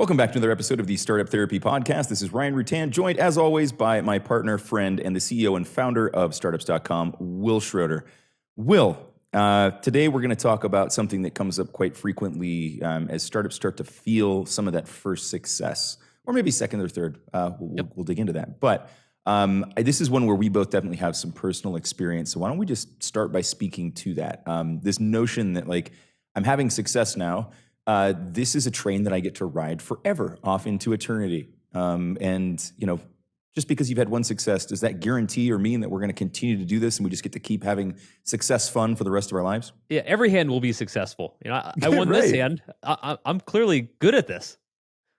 Welcome back to another episode of the Startup Therapy Podcast. This is Ryan Rutan, joined as always by my partner, friend, and the CEO and founder of startups.com, Wil Schroeder. Wil, today we're going to talk about something that comes up quite frequently as startups start to feel some of that first success, or maybe second or third. We'll dig into that. But this is one where we both definitely have some personal experience. So why don't we just start by speaking to that? This notion that like, I'm having success now. This is a train that I get to ride forever off into eternity. And, you know, just because you've had one success, does that guarantee or mean that we're going to continue to do this and we just get to keep having success fun for the rest of our lives? Yeah, every hand will be successful. You know, I won this hand. I'm clearly good at this.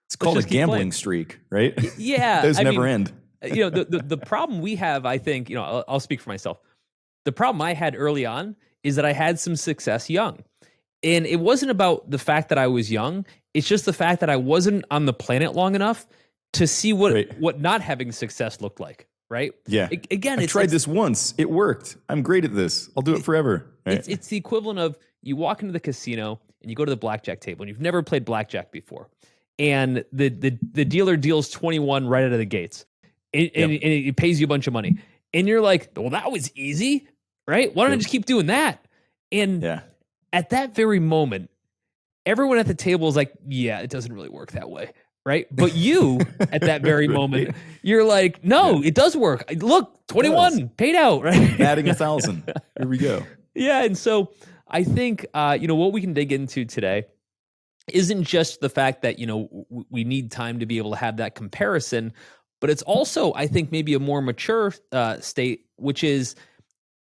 It's called a gambling streak, right? Yeah. Those never end. You know, the problem we have, I think, you know, I'll speak for myself. The problem I had early on is that I had some success young. And it wasn't about the fact that I was young. It's just the fact that I wasn't on the planet long enough to see what not having success looked like, right? Yeah. Again, I tried this once. It worked. I'm great at this. I'll do it forever. Right? It's the equivalent of you walk into the casino and you go to the blackjack table and you've never played blackjack before. And the dealer deals 21 right out of the gates. And it pays you a bunch of money. And you're like, well, that was easy, right? Why don't I just keep doing that? And at that very moment, everyone at the table is like, yeah, it doesn't really work that way, right? But you, at that very moment, you're like, no, it does work. Look, 21 paid out, right? Adding 1,000. Here we go. Yeah, and so I think, you know, what we can dig into today isn't just the fact that, you know, we need time to be able to have that comparison, but it's also, I think, maybe a more mature state, which is,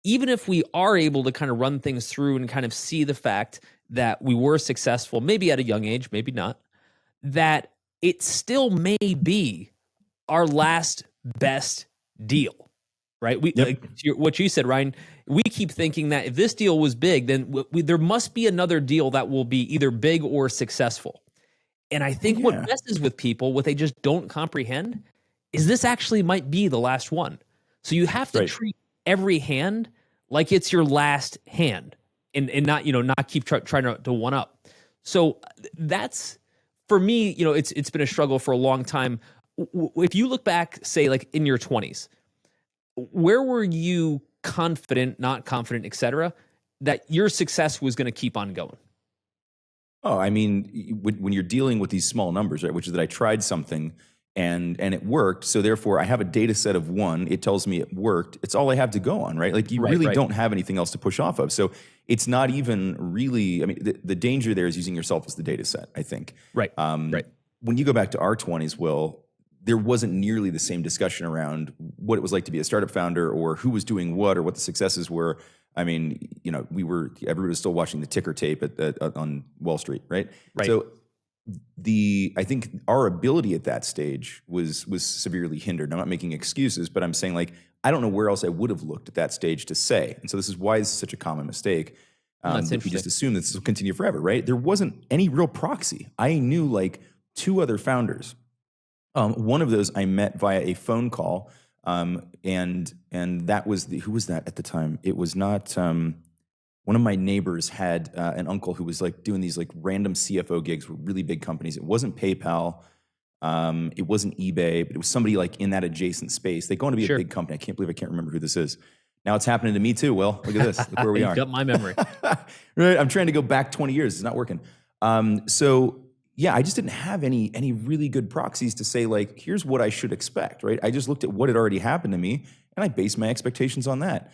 even if we are able to kind of run things through and kind of see the fact that we were successful, maybe at a young age, maybe not, that it still may be our last best deal, right? Like what you said, Ryan, we keep thinking that if this deal was big, then there must be another deal that will be either big or successful. And I think what messes with people, what they just don't comprehend, is this actually might be the last one. So you have to treat every hand like it's your last hand and not, you know, not keep trying to one up. So that's, for me, you know, it's been a struggle for a long time. If you look back, say like in your 20s, where were you confident, not confident, et cetera, that your success was going to keep on going? Oh, I mean, when you're dealing with these small numbers, right, which is that I tried something and it worked, so therefore I have a data set of one. It tells me it worked. It's all I have to go on, right? Like you really don't have anything else to push off of. So it's not even really. I mean, the danger there is using yourself as the data set, I think. Right. When you go back to our 20s, Wil, there wasn't nearly the same discussion around what it was like to be a startup founder or who was doing what or what the successes were. I mean, you know, everybody was still watching the ticker tape on Wall Street, right? So I think our ability at that stage was severely hindered. I'm not making excuses, but I'm saying like, I don't know where else I would have looked at that stage to say. And so this is why this is such a common mistake. If you just assume that this will continue forever, right? There wasn't any real proxy. I knew like two other founders. One of those I met via a phone call. And that was who was that at the time? It was not, one of my neighbors had an uncle who was like doing these like random CFO gigs for really big companies. It wasn't PayPal. It wasn't eBay, but it was somebody like in that adjacent space. They go on to be a big company. I can't believe I can't remember who this is. Now it's happening to me too, Wil. Look at this. Look where we are. You've got my memory. Right. I'm trying to go back 20 years. It's not working. So yeah, I just didn't have any really good proxies to say like, here's what I should expect, right? I just looked at what had already happened to me and I based my expectations on that.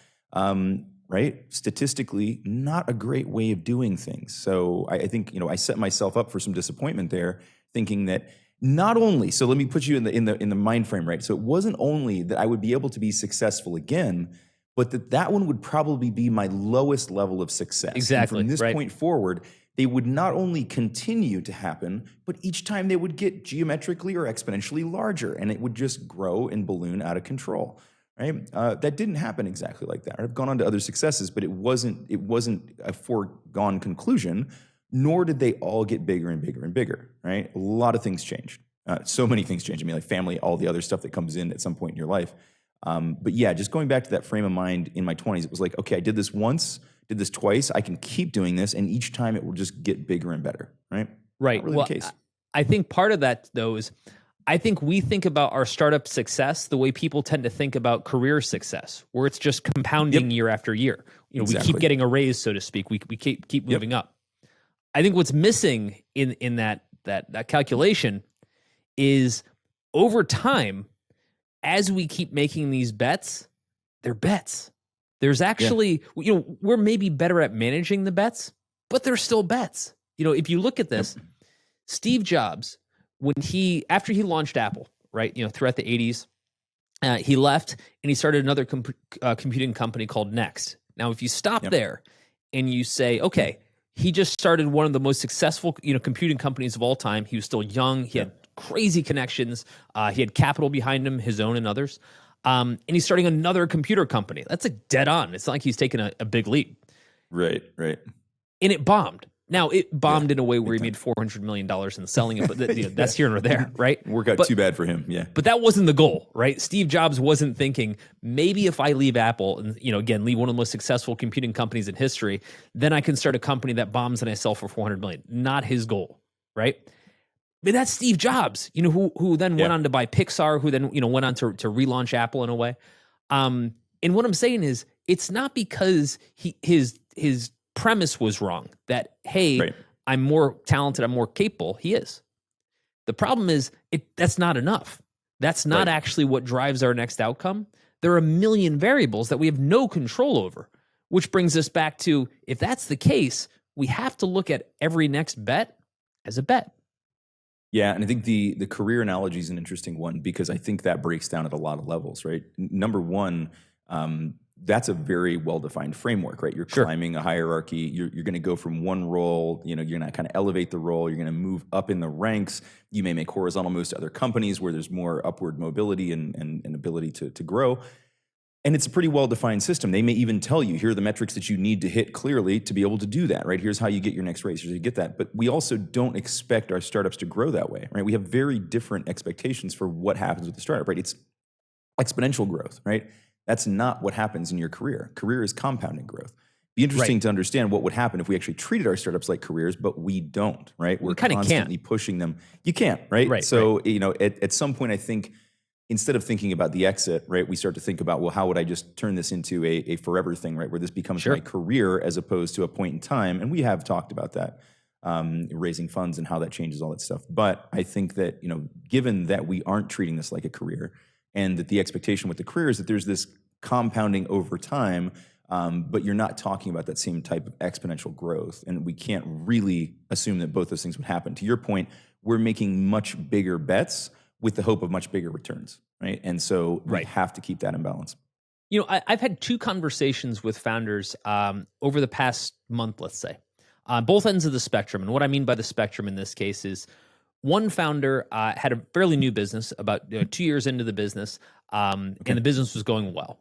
Right? Statistically, not a great way of doing things. So I think, you know, I set myself up for some disappointment there, thinking that not only, so let me put you in the mind frame, right? So it wasn't only that I would be able to be successful again, but that one would probably be my lowest level of success. Exactly. And from this point forward, they would not only continue to happen, but each time they would get geometrically or exponentially larger, and it would just grow and balloon out of control. Right? That didn't happen exactly like that. I've gone on to other successes, but it wasn't a foregone conclusion, nor did they all get bigger and bigger and bigger, right? A lot of things changed. So many things changed. I mean, like family, all the other stuff that comes in at some point in your life. But yeah, just going back to that frame of mind in my 20s, it was like, okay, I did this once, did this twice, I can keep doing this, and each time it will just get bigger and better, right? Right. Not really the case. I think part of that, though, is I think we think about our startup success the way people tend to think about career success, where it's just compounding year after year. You know, we keep getting a raise, so to speak. We keep moving up. I think what's missing in that calculation is over time, as we keep making these bets, they're bets. There's actually, you know, we're maybe better at managing the bets, but they're still bets. You know, if you look at this, Steve Jobs, after he launched Apple, right, you know, throughout the 80s, he left and he started another computing company called Next. Now, if you stop there and you say, okay, he just started one of the most successful, you know, computing companies of all time. He was still young. He had crazy connections. He had capital behind him, his own and others. And he's starting another computer company. That's like dead on. It's not like he's taking a big leap. Right. And it bombed. Now, it bombed in a way where he made $400 million in selling it, but that's here or there, right? Work out too bad for him, But that wasn't the goal, right? Steve Jobs wasn't thinking, maybe if I leave Apple and, you know, again, leave one of the most successful computing companies in history, then I can start a company that bombs and I sell for $400 million. Not his goal, right? But that's Steve Jobs, you know, who then went on to buy Pixar, who then, you know, went on to relaunch Apple in a way. And what I'm saying is, it's not because his premise was wrong that, hey, I'm more talented, I'm more capable. He is. The problem is that's not enough. That's not actually what drives our next outcome. There are a million variables that we have no control over, which brings us back to, if that's the case, we have to look at every next bet as a bet. Yeah, and I think the career analogy is an interesting one because I think that breaks down at a lot of levels, right? Number one, that's a very well-defined framework, right? You're climbing a hierarchy. You're going to go from one role, you know, you're going to kind of elevate the role. You're going to move up in the ranks. You may make horizontal moves to other companies where there's more upward mobility and ability to grow. And it's a pretty well-defined system. They may even tell you, here are the metrics that you need to hit clearly to be able to do that, right? Here's how you get your next raise. Here's how you get that. But we also don't expect our startups to grow that way, right? We have very different expectations for what happens with the startup, right? It's exponential growth, right? That's not what happens in your career. Career is compounding growth. Be interesting to understand what would happen if we actually treated our startups like careers, but we don't, right? We're constantly pushing them. You can't, right? So, you know, at some point, I think instead of thinking about the exit, right, we start to think about, well, how would I just turn this into a forever thing, right, where this becomes my career as opposed to a point in time. And we have talked about that, raising funds and how that changes all that stuff. But I think that, you know, given that we aren't treating this like a career, and that the expectation with the career is that there's this compounding over time, but you're not talking about that same type of exponential growth. And we can't really assume that both those things would happen. To your point, we're making much bigger bets with the hope of much bigger returns, right? And so we have to keep that in balance. You know, I've had two conversations with founders over the past month, let's say, on both ends of the spectrum. And what I mean by the spectrum in this case is, one founder had a fairly new business, about 2 years into the business, and the business was going well.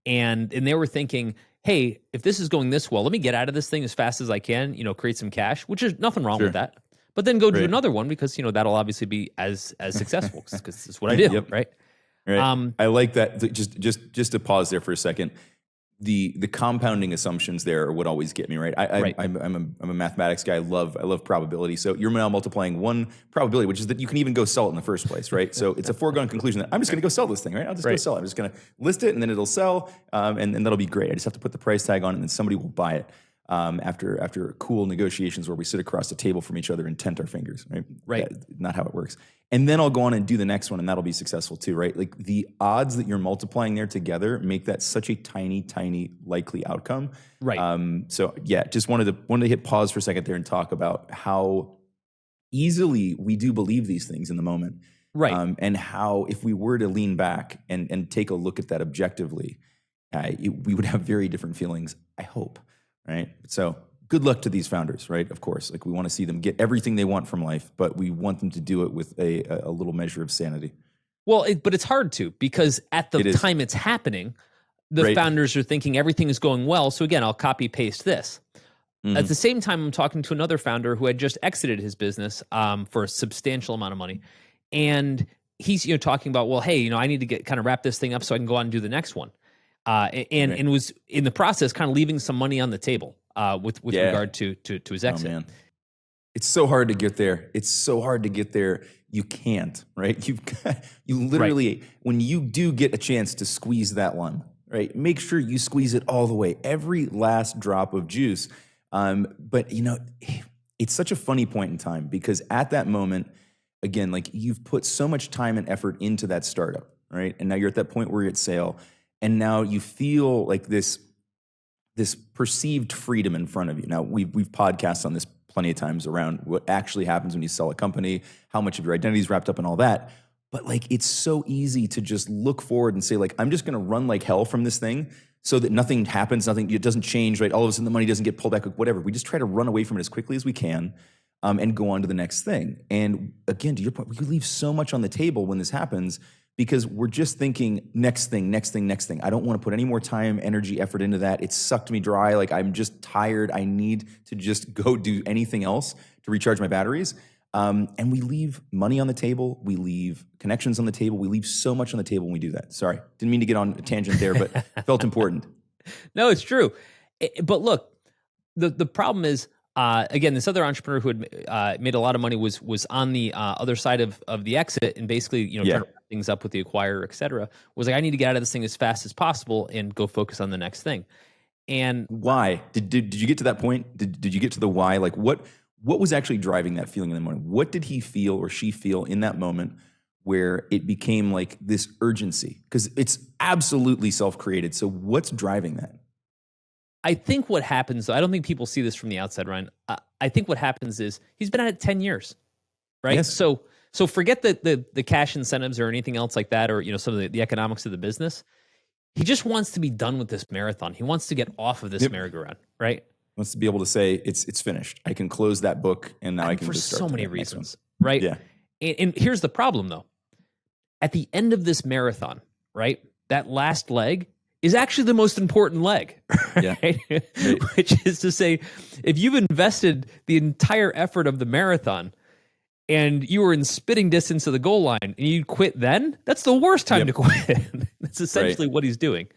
And they were thinking, hey, if this is going this well, let me get out of this thing as fast as I can, you know, create some cash, which is nothing wrong with that. But then go do another one because, you know, that'll obviously be as successful because it's what I do, right? I like that. Just to pause there for a second. The compounding assumptions there are what always get me, right? I'm a mathematics guy. I love probability. So you're now multiplying one probability, which is that you can even go sell it in the first place, right? So it's a foregone conclusion that I'm just going to go sell this thing, right? I'll just go sell it. I'm just going to list it and then it'll sell, and that'll be great. I just have to put the price tag on it and then somebody will buy it. After cool negotiations where we sit across the table from each other and tent our fingers, right? Not how it works. And then I'll go on and do the next one, and that'll be successful too, right? Like the odds that you're multiplying there together make that such a tiny, tiny likely outcome. Right. So yeah, just wanted to hit pause for a second there and talk about how easily we do believe these things in the moment, right? And how if we were to lean back and take a look at that objectively, we would have very different feelings. I hope. Right. So good luck to these founders, right? Of course, like we want to see them get everything they want from life, but we want them to do it with a little measure of sanity. Well, but it's hard to, because at the time it's happening, the founders are thinking everything is going well. So again, I'll copy paste this. At the same time, I'm talking to another founder who had just exited his business for a substantial amount of money. And he's, you know, talking about, well, hey, you know, I need to get kind of wrap this thing up so I can go on and do the next one. And was in the process kind of leaving some money on the table with regard to his exit. Oh, man. It's so hard to get there. It's so hard to get there. You can't, right? You literally, when you do get a chance to squeeze that lime, right? Make sure you squeeze it all the way, every last drop of juice. But it's such a funny point in time because at that moment, again, like you've put so much time and effort into that startup, right? And now you're at that point where you're at sale, and now you feel like this perceived freedom in front of you. Now we've podcasted on this plenty of times around what actually happens when you sell a company, how much of your identity is wrapped up in all that. But like, it's so easy to just look forward and say like, I'm just going to run like hell from this thing so that nothing happens, it doesn't change, right? All of a sudden the money doesn't get pulled back, whatever. We just try to run away from it as quickly as we can and go on to the next thing. And again, to your point, we leave so much on the table when this happens because we're just thinking next thing, next thing, next thing. I don't want to put any more time, energy, effort into that. It sucked me dry. Like I'm just tired. I need to just go do anything else to recharge my batteries. And we leave money on the table. We leave connections on the table. We leave so much on the table when we do that. Sorry, didn't mean to get on a tangent there, but felt important. No, it's true. But look, the problem is, again, this other entrepreneur who had made a lot of money was on the other side of the exit and basically, trying to wrap things up with the acquirer, et cetera, was like, I need to get out of this thing as fast as possible and go focus on the next thing. And why? Did you get to that point? Did you get to the why? Like what was actually driving that feeling in the morning? What did he feel or she feel in that moment where it became like this urgency? Because it's absolutely self-created. So what's driving that? I think what happens, I don't think people see this from the outside, Ryan. I think what happens is he's been at it 10 years, right? Yes. So forget the cash incentives or anything else like that, or some of the economics of the business. He just wants to be done with this marathon. He wants to get off of this merry-go-round, right? Wants to be able to say it's finished. I can close that book, and now I can just start for so many the next reasons, one. right? Yeah. And here's the problem, though. At the end of this marathon, right, that last leg is actually the most important leg, right? Yeah. Right. Which is to say, if you've invested the entire effort of the marathon and you were in spitting distance of the goal line and you quit then, that's the worst time to quit. That's essentially what he's doing.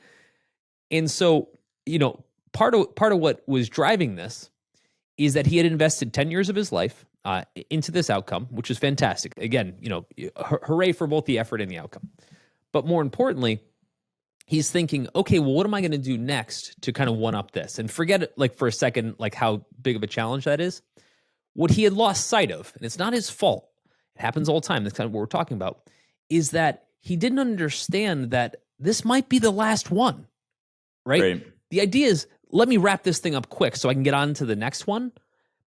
And so, part of what was driving this is that he had invested 10 years of his life into this outcome, which is fantastic. Again, hooray for both the effort and the outcome. But more importantly, he's thinking, okay, well, what am I going to do next to kind of one up this? And forget it, like for a second, like how big of a challenge that is. What he had lost sight of, and it's not his fault, it happens all the time, that's kind of what we're talking about, is that he didn't understand that this might be the last one, right? The idea is, let me wrap this thing up quick so I can get on to the next one,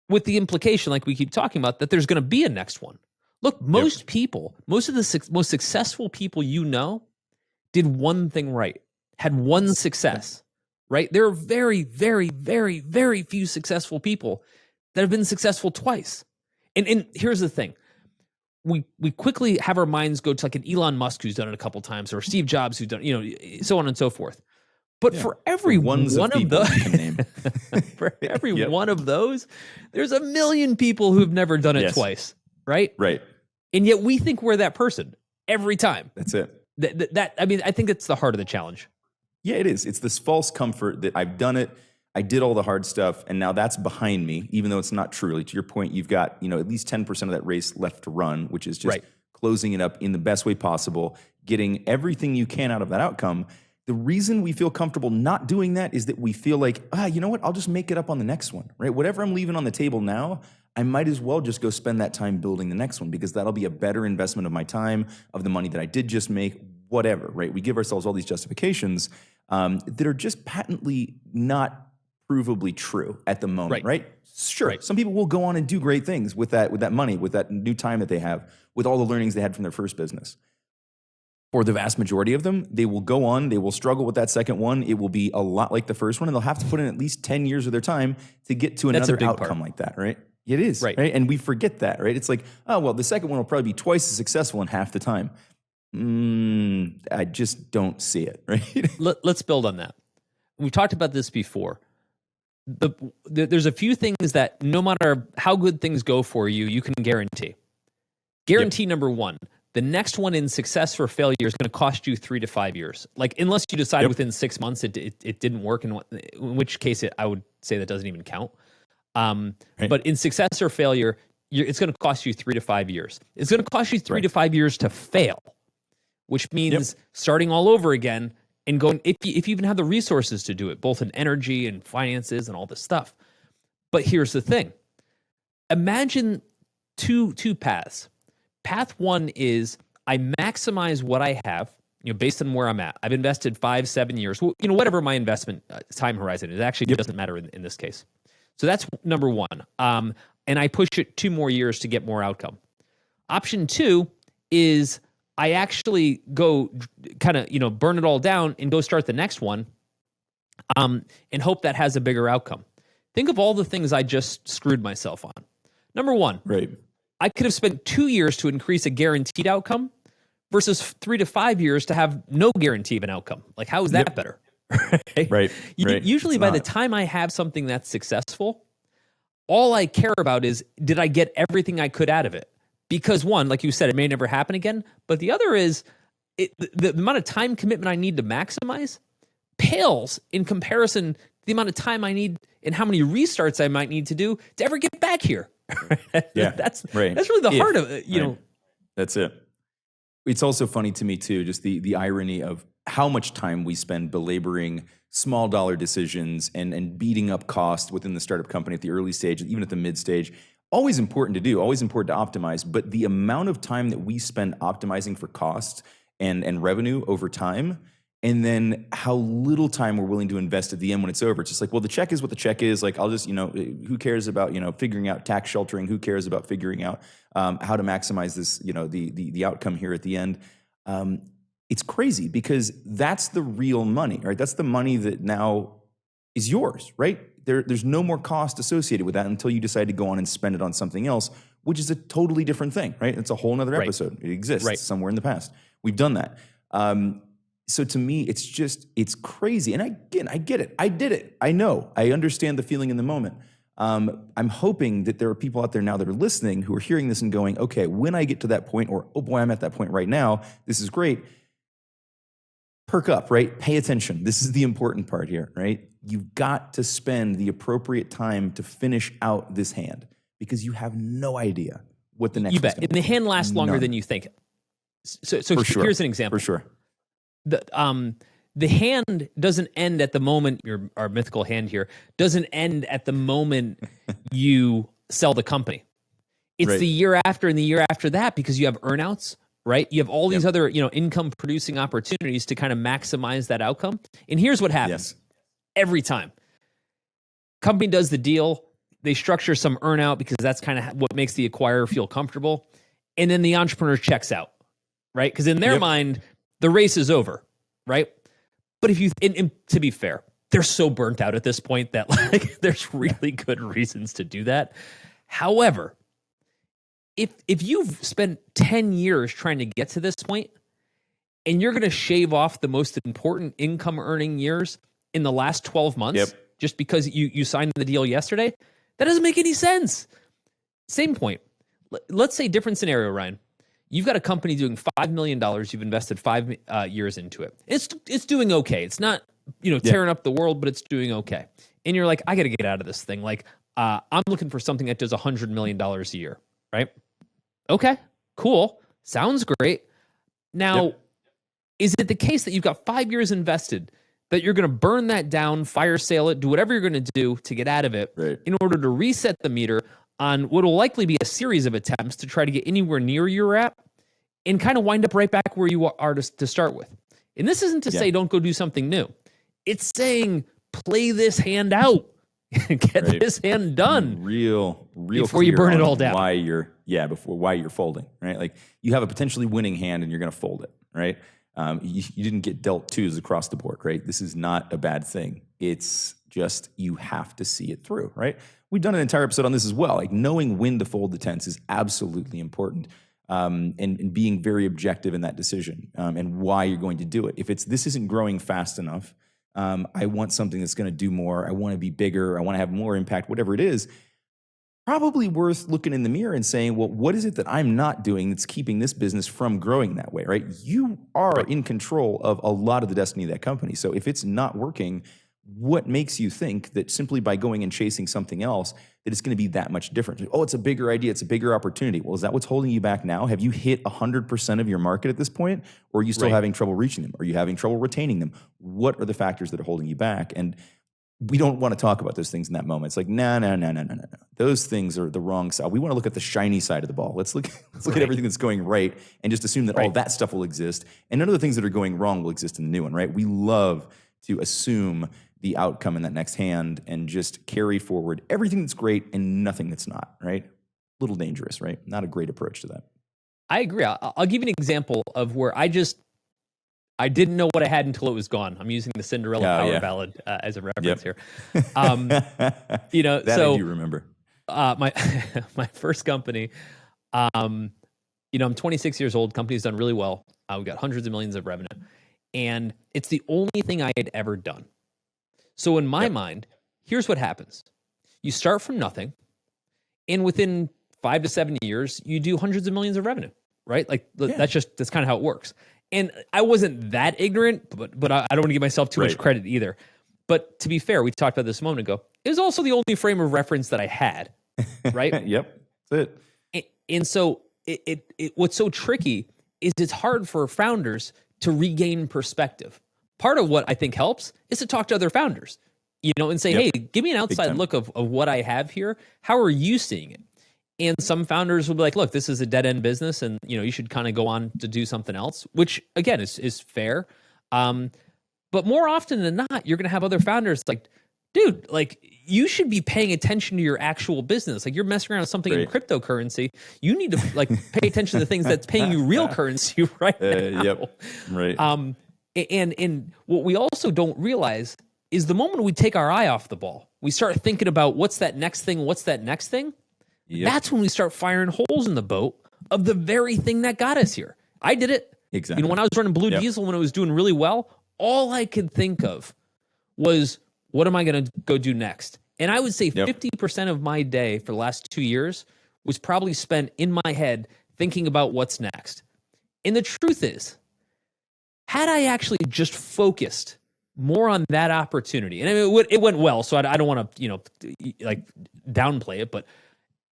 with the implication, like we keep talking about, that there's going to be a next one. Look, most people, most of the most successful people did one thing right, had one success, right? There are very, very, very, very few successful people that have been successful twice. And here's the thing. We quickly have our minds go to like an Elon Musk who's done it a couple times, or Steve Jobs who's done, so on and so forth. But for every one of those, for every one of those, there's a million people who've never done it twice, right? Right. And yet we think we're that person every time. That's it. I think it's the heart of the challenge. Yeah, it is. It's this false comfort that I've done it, I did all the hard stuff, and now that's behind me, even though it's not truly. To your point, you've got at least 10% of that race left to run, which is just closing it up in the best way possible, getting everything you can out of that outcome. The reason we feel comfortable not doing that is that we feel like, you know what, I'll just make it up on the next one, right? Whatever I'm leaving on the table now, I might as well just go spend that time building the next one because that'll be a better investment of my time, of the money that I did just make, whatever, right? We give ourselves all these justifications that are just patently not provably true at the moment, right? Sure, some people will go on and do great things with that money, with that new time that they have, with all the learnings they had from their first business. For the vast majority of them, they will go on, they will struggle with that second one. It will be a lot like the first one, and they'll have to put in at least 10 years of their time to get to another outcome like that, right? It is, right? And we forget that, right? It's like, oh, well, the second one will probably be twice as successful in half the time. I just don't see it, right? Let's build on that. We've talked about this before. There's a few things that no matter how good things go for you, you can guarantee. Guarantee number one, the next one in success or failure is going to cost you 3 to 5 years. Like, unless you decide within 6 months it didn't work, in which case I would say that doesn't even count. Right. But in success or failure, it's going to cost you 3 to 5 years. It's going to cost you 3 to 5 years to fail, which means starting all over again and going, if you even have the resources to do it, both in energy and finances and all this stuff. But here's the thing. Imagine two paths. Path one is I maximize what I have, based on where I'm at. I've invested 5, 7 years, whatever my investment time horizon is. It actually doesn't matter in this case. So that's number one. And I push it 2 more years to get more outcome. Option 2 is I actually go kind of, burn it all down and go start the next one, and hope that has a bigger outcome. Think of all the things I just screwed myself on. Number one, Right. I could have spent 2 years to increase a guaranteed outcome versus 3 to 5 years to have no guarantee of an outcome. Like, how is that better? Right. Usually It's by the not. time I have something that's successful, all I care about is, did I get everything I could out of it? Because one, like you said, it may never happen again. But the other is the amount of time commitment I need to maximize pales in comparison to the amount of time I need and how many restarts I might need to do to ever get back here. Yeah. That's Right. really the heart of it. Right. That's it. It's also funny to me too, just the irony of how much time we spend belaboring small dollar decisions and beating up cost within the startup company at the early stage, even at the mid stage. Always important to do, always important to optimize, but the amount of time that we spend optimizing for cost and revenue over time, and then how little time we're willing to invest at the end when it's over. It's just like, well, the check is what the check is. Like, I'll just, who cares about, figuring out tax sheltering? Who cares about figuring out how to maximize this, the outcome here at the end? It's crazy because that's the real money, right? That's the money that now is yours, right? There's no more cost associated with that until you decide to go on and spend it on something else, which is a totally different thing, right? It's a whole nother episode. It exists somewhere in the past. We've done that. So to me, it's crazy. And I get it. I did it. I know. I understand the feeling in the moment. I'm hoping that there are people out there now that are listening who are hearing this and going, okay, when I get to that point, or, oh boy, I'm at that point right now, this is great. Perk up, right? Pay attention. This is the important part here, right? You've got to spend the appropriate time to finish out this hand because you have no idea what the next. You bet. And the hand lasts longer than you think. So here's an example. For sure. The hand doesn't end at the moment, our mythical hand here, doesn't end at the moment you sell the company. It's the year after and the year after that because you have earnouts, right? You have all these other, income producing opportunities to kind of maximize that outcome. And here's what happens every time. Company does the deal. They structure some earnout because that's kind of what makes the acquirer feel comfortable. And then the entrepreneur checks out, right? Because in their mind, the race is over, right? But if you, and to be fair, they're so burnt out at this point that there's really good reasons to do that. However, if you've spent 10 years trying to get to this point and you're going to shave off the most important income earning years in the last 12 months just because you signed the deal yesterday, that doesn't make any sense. Same point. Let's say different scenario, Ryan. You've got a company doing $5 million. You've invested 5 years into it. It's doing okay. It's not tearing up the world, but it's doing okay. And you're like, I got to get out of this thing. Like I'm looking for something that does $100 million a year, right? Okay, cool. Sounds great. Now, is it the case that you've got 5 years invested that you're going to burn that down, fire sale it, do whatever you're going to do to get out of it in order to reset the meter on what will likely be a series of attempts to try to get anywhere near you're at and kind of wind up right back where you are to start with? And this isn't to say don't go do something new. It's saying play this hand out. Get this hand done. Real before you burn it all down. Why you're folding, right? Like you have a potentially winning hand and you're going to fold it, right? You didn't get dealt twos across the board, right? This is not a bad thing. It's just you have to see it through, right? We've done an entire episode on this as well. Like knowing when to fold the tents is absolutely important, and being very objective in that decision, and why you're going to do it. If this isn't growing fast enough, I want something that's going to do more. I want to be bigger. I want to have more impact, whatever it is. Probably worth looking in the mirror and saying, well, what is it that I'm not doing that's keeping this business from growing that way, right? You are in control of a lot of the destiny of that company. So if it's not working, what makes you think that simply by going and chasing something else, that it's going to be that much different? Oh, it's a bigger idea. It's a bigger opportunity. Well, is that what's holding you back now? Have you hit 100% of your market at this point? Or are you still having trouble reaching them? Are you having trouble retaining them? What are the factors that are holding you back? And we don't want to talk about those things in that moment. It's like, no. Those things are the wrong side. We want to look at the shiny side of the ball. Let's look at everything that's going right and just assume that all that stuff will exist. And none of the things that are going wrong will exist in the new one, right? We love to assume the outcome in that next hand and just carry forward everything that's great and nothing that's not, right? A little dangerous, right? Not a great approach to that. I agree. I'll give you an example of where I didn't know what I had until it was gone. I'm using the Cinderella Power Ballad as a reference here. You know, that so I do remember. My first company, you know, I'm 26 years old. Company's done really well. We got hundreds of millions of revenue, and it's the only thing I had ever done. So in my mind, here's what happens: you start from nothing, and within 5 to 7 years, you do hundreds of millions of revenue. Right? Like that's kind of how it works. And I wasn't that ignorant, but I don't want to give myself too much credit either. But to be fair, we talked about this a moment ago. It was also the only frame of reference that I had, right? Yep, that's it. And so what's so tricky is it's hard for founders to regain perspective. Part of what I think helps is to talk to other founders, you know, and say, hey, give me an outside look of what I have here. How are you seeing it? And some founders will be like, look, this is a dead end business and, you know, you should kind of go on to do something else, which again is fair. But more often than not, you're going to have other founders like, dude, like you should be paying attention to your actual business. Like you're messing around with something in cryptocurrency. You need to like pay attention to the things that's paying you real currency right now. Yep. Right. And what we also don't realize is the moment we take our eye off the ball, we start thinking about what's that next thing? What's that next thing? That's when we start firing holes in the boat of the very thing that got us here. I did it. Exactly. You know, when I was running Blue Diesel, when it was doing really well, all I could think of was, what am I going to go do next? And I would say 50% of my day for the last 2 years was probably spent in my head thinking about what's next. And the truth is, had I actually just focused more on that opportunity, and I mean, it went well, so I don't want to, you know, like downplay it, but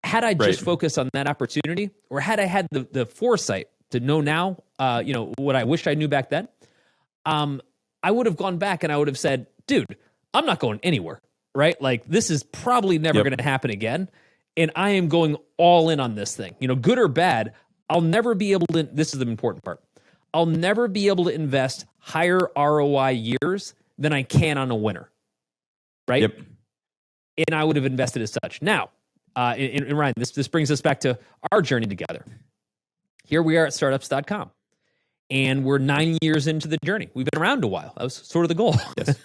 had I just focused on that opportunity, or had I had the foresight to know now, you know, what I wished I knew back then, I would have gone back and I would have said, dude, I'm not going anywhere, right? Like this is probably never going to happen again. And I am going all in on this thing, you know, good or bad. I'll never be able to, this is the important part. I'll never be able to invest higher ROI years than I can on a winner. Right. Yep. And I would have invested as such. Now, and Ryan, this brings us back to our journey together. Here we are at startups.com, and we're 9 years into the journey. We've been around a while. That was sort of the goal. Yes.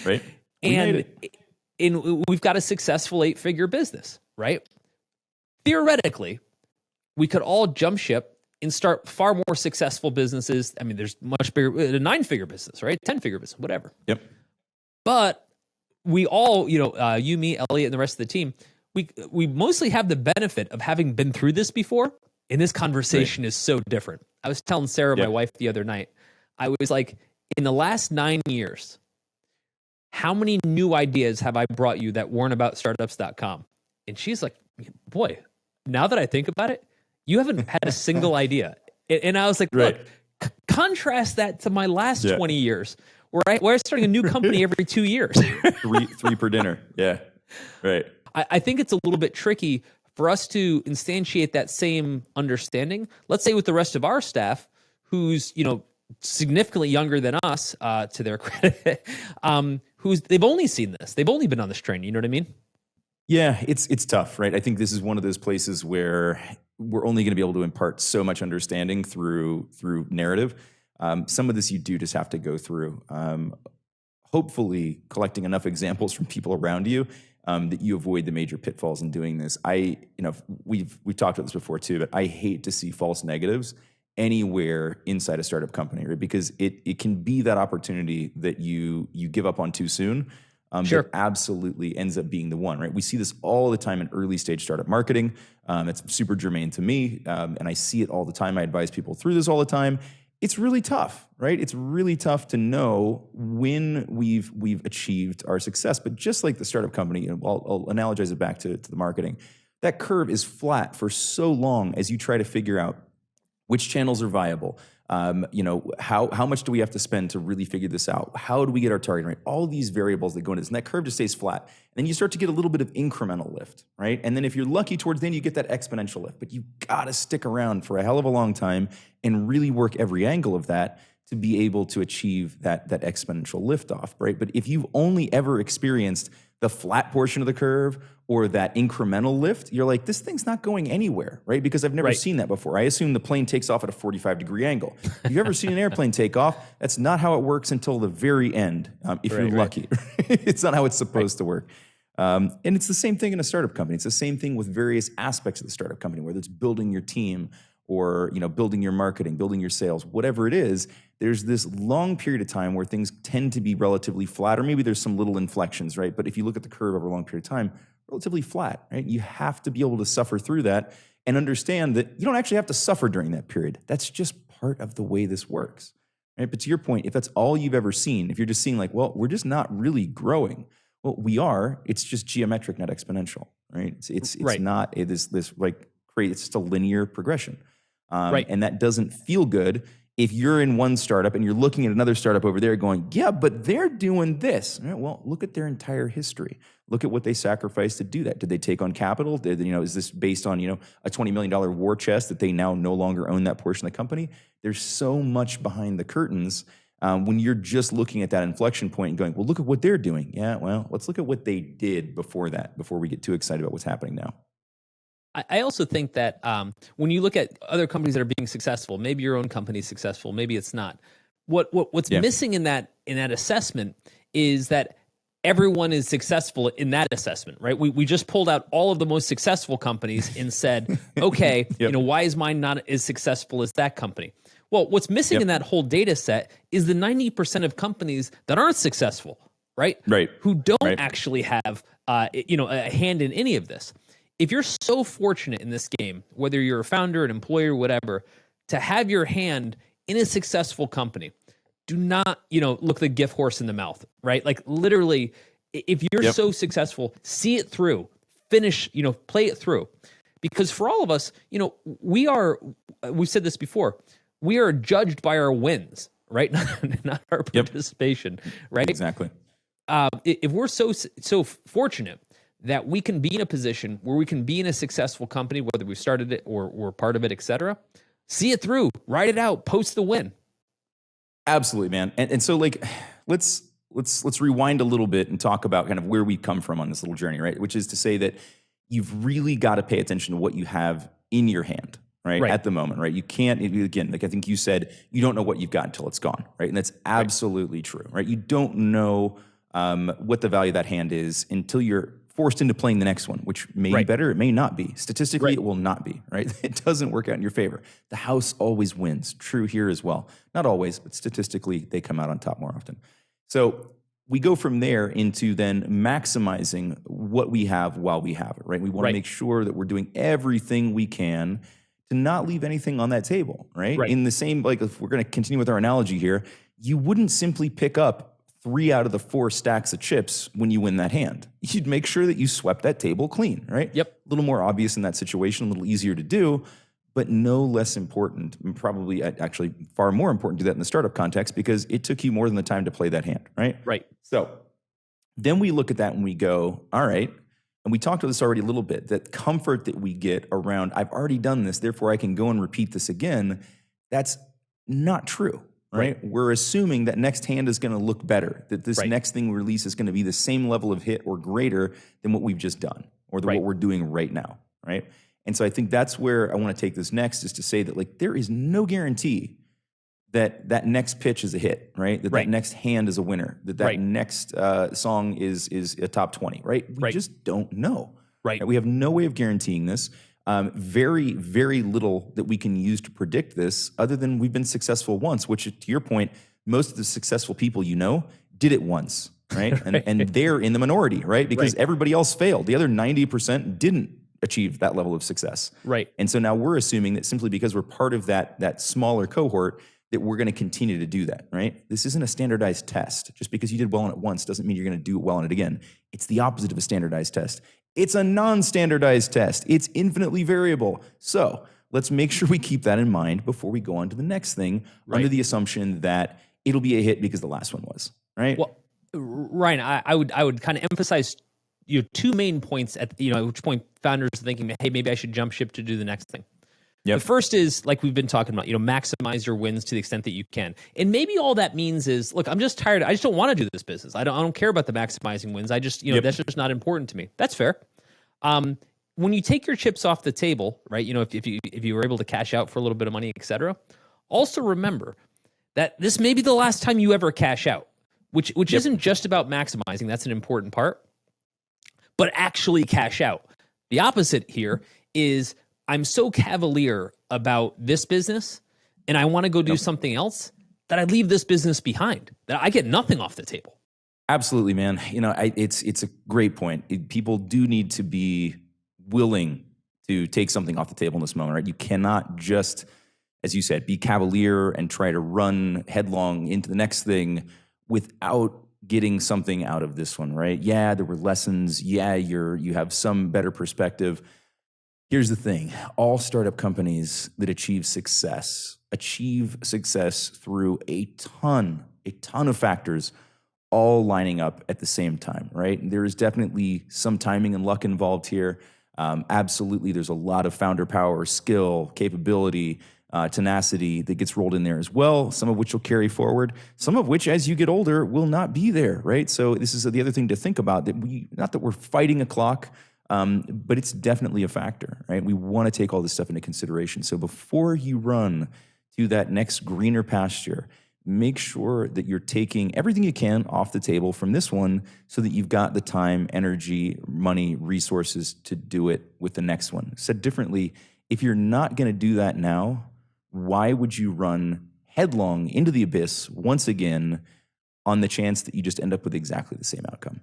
Right. And we've got a successful 8-figure business, right? Theoretically, we could all jump ship and start far more successful businesses. I mean, there's much bigger, a 9-figure business, right? 10-figure business, whatever. Yep. But we all, you know, you, me, Elliot, and the rest of the team, we mostly have the benefit of having been through this before, and this conversation is so different. I was telling Sarah, my wife, the other night, I was like, in the last 9 years, how many new ideas have I brought you that weren't about startups.com? And she's like, boy, now that I think about it, you haven't had a single idea. And I was like, look, contrast that to my last 20 years, where I'm starting a new company every 2 years. three per dinner. Yeah. Right. I think it's a little bit tricky for us to instantiate that same understanding. Let's say with the rest of our staff, who's, you know, significantly younger than us, to their credit, they've only seen this. They've only been on this train. You know what I mean? Yeah, it's tough, right? I think this is one of those places where we're only going to be able to impart so much understanding through narrative. Some of this you do just have to go through. Hopefully, collecting enough examples from people around you that you avoid the major pitfalls in doing this. We've talked about this before too, but I hate to see false negatives anywhere inside a startup company, right? Because it can be that opportunity that you give up on too soon. That absolutely ends up being the one, right? We see this all the time in early stage startup marketing. It's super germane to me, and I see it all the time. I advise people through this all the time. it's really tough, right? It's really tough to know when we've achieved our success. But just like the startup company, I'll analogize it back to the marketing. That curve is flat for so long as you try to figure out which channels are viable. How much do we have to spend to really figure this out? How do we get our target right? All these variables that go into this, and that curve just stays flat. And then you start to get a little bit of incremental lift, right? And then if you're lucky towards the end, you get that exponential lift. But you gotta stick around for a hell of a long time and really work every angle of that to be able to achieve that exponential liftoff, right? But if you've only ever experienced the flat portion of the curve or that incremental lift, you're like, this thing's not going anywhere, right? Because I've never seen that before. I assume the plane takes off at a 45-degree angle. If you've ever seen an airplane take off, that's not how it works until the very end, if you're lucky. It's not how it's supposed to work. And it's the same thing in a startup company. It's the same thing with various aspects of the startup company, whether it's building your team or building your marketing, building your sales, whatever it is. There's this long period of time where things tend to be relatively flat, or maybe there's some little inflections, right? But if you look at the curve over a long period of time, relatively flat, right? You have to be able to suffer through that and understand that you don't actually have to suffer during that period. That's just part of the way this works, right? But to your point, if that's all you've ever seen, if you're just seeing like, well, we're just not really growing. Well, we are. It's just geometric, not exponential, right? It's not this like create. It's just a linear progression, and that doesn't feel good. If you're in one startup and you're looking at another startup over there going, yeah, but they're doing this. Right, well, look at their entire history. Look at what they sacrificed to do that. Did they take on capital? Is this based on, a $20 million war chest that they now no longer own that portion of the company? There's so much behind the curtains when you're just looking at that inflection point and going, well, look at what they're doing. Yeah, well, let's look at what they did before that, before we get too excited about what's happening now. I also think that when you look at other companies that are being successful, maybe your own company's successful, maybe it's not. What's missing in that assessment is that everyone is successful in that assessment, right? We just pulled out all of the most successful companies and said, okay, why is mine not as successful as that company? Well, what's missing in that whole data set is the 90% of companies that aren't successful, right? Right. Who don't actually have a hand in any of this. If you're so fortunate in this game, whether you're a founder, an employer, whatever, to have your hand in a successful company, do not, look the gift horse in the mouth, right? Like literally, if you're so successful, see it through, finish, play it through. Because for all of us, we've said this before, we are judged by our wins, right? Not our participation, right? Exactly. If we're so fortunate that we can be in a position where we can be in a successful company, whether we started it or we're part of it, et cetera, see it through, write it out, post the win. Absolutely, man. And so like, let's rewind a little bit and talk about kind of where we come from on this little journey, right? Which is to say that you've really got to pay attention to what you have in your hand, right? At the moment, right? You can't, again, like I think you said, you don't know what you've got until it's gone, right? And that's absolutely true, right? You don't know what the value of that hand is until you're forced into playing the next one, which may be better, it may not be. Statistically, it will not be, right? It doesn't work out in your favor. The house always wins. True here as well. Not always, but statistically, they come out on top more often. So we go from there into then maximizing what we have while we have it, right? We want to make sure that we're doing everything we can to not leave anything on that table, right? In the same, like if we're going to continue with our analogy here, you wouldn't simply pick up 3 out of the 4 stacks of chips when you win that hand. You'd make sure that you swept that table clean, right? A little more obvious in that situation, a little easier to do, but no less important, and probably actually far more important to do that in the startup context because it took you more than the time to play that hand, right? So then we look at that and we go, all right, and we talked about this already a little bit, that comfort that we get around, I've already done this, therefore I can go and repeat this again, that's not true. Right? We're assuming that next hand is going to look better, that this next thing we release is going to be the same level of hit or greater than what we've just done or what we're doing right now, right? And so I think that's where I want to take this next is to say that like there is no guarantee that that next pitch is a hit, right? That next hand is a winner, that next song is a top 20, right? We just don't know. Right? We have no way of guaranteeing this. Very, very little that we can use to predict this other than we've been successful once, which to your point, most of the successful people did it once, right? And they're in the minority, right? Because everybody else failed. The other 90% didn't achieve that level of success. Right. And so now we're assuming that simply because we're part of that smaller cohort, that we're going to continue to do that, right? This isn't a standardized test. Just because you did well on it once doesn't mean you're going to do well on it again. It's the opposite of a standardized test. It's a non-standardized test. It's infinitely variable. So let's make sure we keep that in mind before we go on to the next thing, under the assumption that it'll be a hit because the last one was, right? Well, Ryan, I would kind of emphasize two main points at which point founders are thinking, hey, maybe I should jump ship to do the next thing. The first is, like we've been talking about, maximize your wins to the extent that you can. And maybe all that means is, look, I'm just tired. I just don't want to do this business. I don't care about the maximizing wins. I just, that's just not important to me. That's fair. When you take your chips off the table, right? If you were able to cash out for a little bit of money, et cetera, also remember that this may be the last time you ever cash out, which isn't just about maximizing. That's an important part, but actually cash out. The opposite here is, I'm so cavalier about this business and I want to go do something else that I leave this business behind, that I get nothing off the table. Absolutely, man. It's a great point. People do need to be willing to take something off the table in this moment, right? You cannot just, as you said, be cavalier and try to run headlong into the next thing without getting something out of this one, right? Yeah, there were lessons. Yeah, you have some better perspective. Here's the thing. All startup companies that achieve success through a ton of factors all lining up at the same time, right? There is definitely some timing and luck involved here. Absolutely, there's a lot of founder power, skill, capability, tenacity that gets rolled in there as well, some of which will carry forward, some of which, as you get older, will not be there, right? So this is the other thing to think about, not that we're fighting a clock, but it's definitely a factor, right? We want to take all this stuff into consideration. So before you run to that next greener pasture, make sure that you're taking everything you can off the table from this one so that you've got the time, energy, money, resources to do it with the next one. Said differently, if you're not going to do that now, why would you run headlong into the abyss once again on the chance that you just end up with exactly the same outcome?